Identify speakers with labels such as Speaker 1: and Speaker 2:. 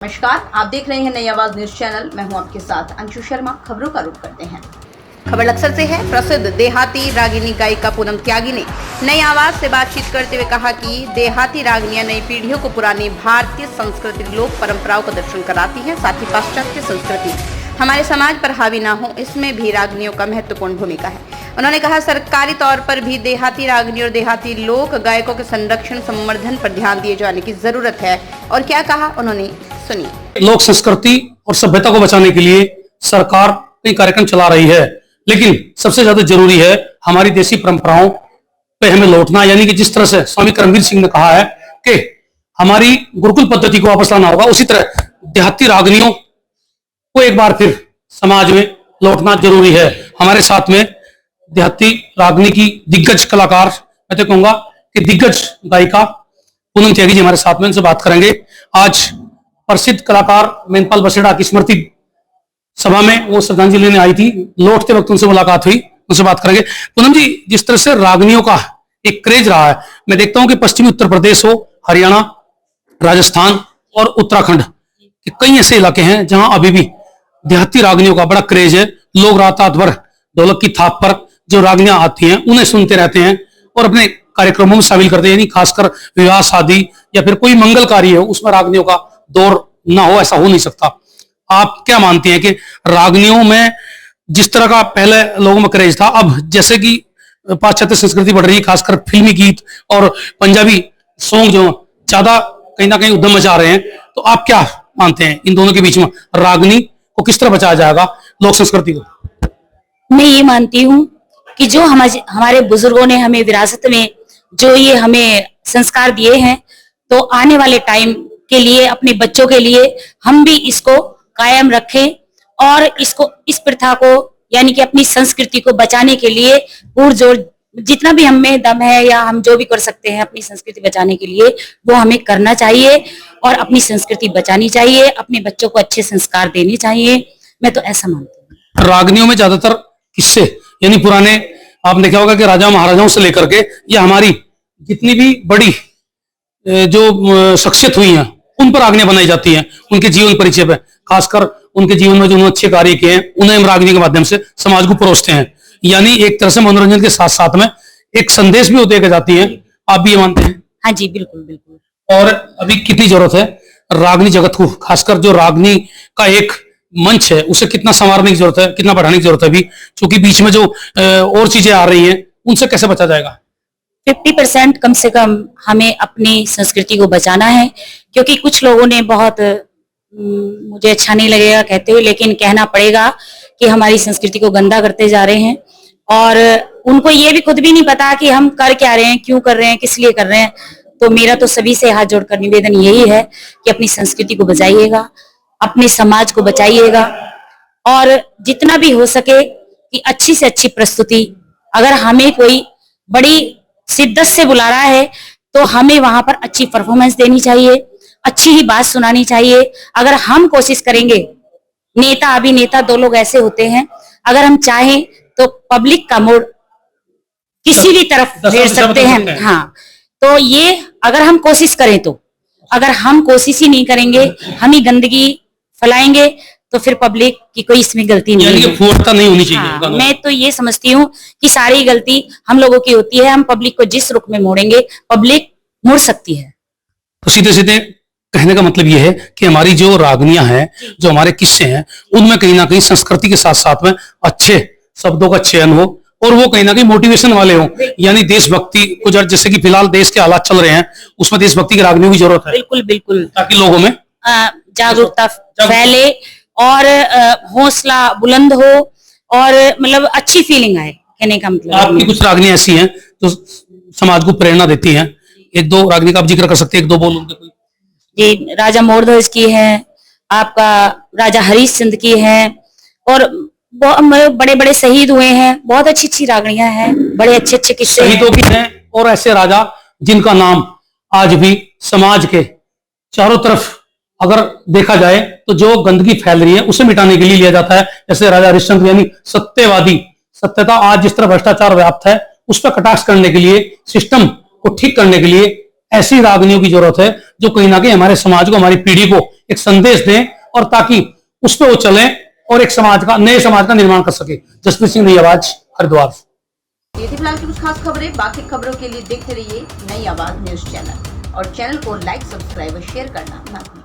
Speaker 1: नमस्कार, आप देख रहे हैं नई आवाज न्यूज चैनल। मैं हूं आपके साथ अंशु शर्मा। खबरों का रुख करते हैं।
Speaker 2: खबर लक्सर से है। प्रसिद्ध देहाती रागिनी गायिका पूनम त्यागी ने नई आवाज से बातचीत करते हुए कहा कि देहाती रागिनियां नई पीढ़ियों को पुरानी भारतीय संस्कृति, लोक परंपराओं का दर्शन कराती हैं। साथ ही पाश्चात्य संस्कृति हमारे समाज पर हावी ना हो, इसमें भी रागिनियों का महत्वपूर्ण भूमिका है। उन्होंने कहा, सरकारी तौर पर भी देहाती रागिनी और देहाती लोक गायकों के संरक्षण संवर्धन पर ध्यान दिए जाने की जरूरत है। और क्या कहा उन्होंने, सुनिए।
Speaker 3: लोक संस्कृति और सभ्यता को बचाने के लिए सरकार कई कार्यक्रम चला रही है, लेकिन सबसे ज्यादा जरूरी है हमारी देसी परंपराओं पे हमें लौटना। यानी कि जिस तरह से स्वामी करमवीर सिंह ने कहा है कि हमारी गुरुकुल पद्धति को वापस लाना होगा, उसी तरह देहाती रागनियों को एक बार फिर समाज में लौटना जरूरी है। हमारे साथ में देहाती रागनी की दिग्गज कलाकार, मैं तो कहूंगा कि दिग्गज गायिका पूनम त्यागी जी हमारे साथ में, उनसे बात करेंगे। आज प्रसिद्ध कलाकार मेनपाल बसेड़ा की स्मृति सभा में वो श्रद्धांजलि लेने आई थी, लौटते वक्त उनसे मुलाकात हुई, उनसे बात करेंगे। पूनम जी, जिस तरह से रागनियों का एक क्रेज रहा है, मैं देखता हूं कि पश्चिमी उत्तर प्रदेश हो, हरियाणा, राजस्थान और उत्तराखंड के कई ऐसे इलाके हैं जहां अभी भी देहाती रागनियों का बड़ा क्रेज है। लोग रात रात भर ढोलक की थाप पर जो रागनियां आती हैं उन्हें सुनते रहते हैं और अपने कार्यक्रमों में शामिल करते हैं। यानी खासकर विवाह, शादी या फिर कोई मंगल कार्य हो, उसमें रागनियों का दौर ना हो, ऐसा हो नहीं सकता। आप क्या मानते हैं कि रागनियों में जिस तरह का पहले लोगों में क्रेज था, अब जैसे कि पाश्चात्य संस्कृति बढ़ रही है, खासकर फिल्मी गीत और पंजाबी सॉन्ग जो ज्यादा कहीं ना कहीं उद्यम मचा रहे हैं, तो आप क्या मानते हैं इन दोनों के बीच में रागनी को किस तरह बचाया जाएगा, लोक संस्कृति को?
Speaker 4: मैं ये मानती हूँ कि जो हमारे बुजुर्गों ने हमें विरासत में जो ये हमें संस्कार दिए हैं, तो आने वाले टाइम के लिए, अपने बच्चों के लिए हम भी इसको कायम रखें और इसको, इस प्रथा को, यानी कि अपनी संस्कृति को बचाने के लिए पुरजोर जितना भी हम में दम है या हम जो भी कर सकते हैं अपनी संस्कृति बचाने के लिए, वो हमें करना चाहिए और अपनी संस्कृति बचानी चाहिए, अपने बच्चों को अच्छे संस्कार देने चाहिए। मैं तो ऐसा मानती हूँ।
Speaker 3: रागनियों में ज्यादातर किस्से, यानी पुराने, आपने देखा होगा कि राजा महाराजाओं से लेकर के या हमारी जितनी भी बड़ी जो शख्सियत हुई हैं, उन पर रागनियां बनाई जाती हैं, उनके जीवन परिचय पे, खासकर उनके जीवन में जो उन्होंने अच्छे कार्य किए हैं उन्हें हम रागनी के माध्यम से समाज को परोसते हैं। यानी एक तरह से मनोरंजन के साथ साथ में एक संदेश भी देकर जाती है। आप भी ये मानते हैं?
Speaker 4: हाँ जी, बिल्कुल बिल्कुल।
Speaker 3: और अभी कितनी जरूरत है रागनी जगत को, खासकर जो रागनी का एक मंच है उसे कितना संवारने की जरूरत है, कितना बढ़ाने की जरूरत है अभी, क्योंकि बीच में जो और चीजें आ रही हैं उनसे कैसे बचा जाएगा?
Speaker 4: 50% कम से कम हमें अपनी संस्कृति को बचाना है, क्योंकि कुछ लोगों ने बहुत, मुझे अच्छा नहीं लगेगा कहते हुए, लेकिन कहना पड़ेगा कि हमारी संस्कृति को गंदा करते जा रहे हैं और उनको ये भी खुद भी नहीं पता कि हम कर क्या रहे हैं, क्यों कर रहे हैं, किस लिए कर रहे हैं। तो मेरा तो सभी से हाथ जोड़कर निवेदन यही है कि अपनी संस्कृति को बचाइएगा, अपने समाज को बचाइएगा और जितना भी हो सके कि अच्छी से अच्छी प्रस्तुति, अगर हमें कोई बड़ी शिद्दत से बुला रहा है तो हमें वहां पर अच्छी परफॉर्मेंस देनी चाहिए, अच्छी ही बात सुनानी चाहिए। अगर हम कोशिश करेंगे, नेता अभिनेता दो लोग ऐसे होते हैं, अगर हम चाहें तो पब्लिक का मूड किसी भी तरफ फेर सकते हैं। हाँ, तो ये अगर हम कोशिश करें, तो अगर हम कोशिश ही नहीं करेंगे, हम ही गंदगी फैलाएंगे, तो फिर पब्लिक की कोई इसमें गलती नहीं है।
Speaker 3: पूर्णता नहीं होनी चाहिए।
Speaker 4: हाँ, मैं तो ये समझती हूँ कि सारी गलती हम लोगों की होती है। हम पब्लिक को जिस रुख में मोड़ेंगे, पब्लिक मुड़ सकती है।
Speaker 3: तो सीधे सीधे कहने का मतलब ये है कि हमारी जो रागनियां हैं, जो हमारे किस्से हैं, उनमें कहीं ना कहीं संस्कृति के साथ साथ में अच्छे शब्दों का चयन हो और वो कहीं ना कहीं मोटिवेशन वाले हो, यानी देशभक्ति को, जैसे कि फिलहाल देश के हालात चल रहे हैं उसमें देशभक्ति की रागनियों की जरूरत है।
Speaker 4: बिल्कुल बिल्कुल,
Speaker 3: ताकि लोगों में
Speaker 4: जागरूकता फैले और हौसला बुलंद हो और मतलब अच्छी फीलिंग आए। कहने का मतलब
Speaker 3: आपकी कुछ रागनियां ऐसी हैं जो समाज को प्रेरणा देती हैं, एक दो रागनी का आप जिक्र कर सकते हैं, एक दो बोल उनके कोई?
Speaker 4: जी, राजा मोरध्वज की है, आपका राजा हरिश्चंद्र की है, और बड़े बड़े शहीद हुए हैं, बहुत अच्छी अच्छी रागनियां हैं, बड़े अच्छे अच्छे किस्से
Speaker 3: शहीदों की हैं और ऐसे राजा जिनका नाम आज भी समाज के चारों तरफ अगर देखा जाए तो जो गंदगी फैल रही है उसे मिटाने के लिए लिया जाता है। जैसे राजा हरिश्चंद्र, यानी सत्यवादी, सत्यता, आज जिस तरह भ्रष्टाचार व्याप्त है उस पर कटाक्ष करने के लिए, सिस्टम को ठीक करने के लिए ऐसी रागनियों की जरूरत है जो कहीं ना कहीं हमारे समाज को, हमारी पीढ़ी को एक संदेश दें और ताकि उस पर वो चलें और एक समाज का, नए समाज का निर्माण कर सके। जसप्रीत सिंह, नई आवाज, हरिद्वार।
Speaker 1: ये थी फिलहाल की कुछ खास खबरें। बाकी खबरों के लिए देखते रहिए नई आवाज न्यूज चैनल और चैनल को लाइक, सब्सक्राइब और शेयर करना ना भूलें।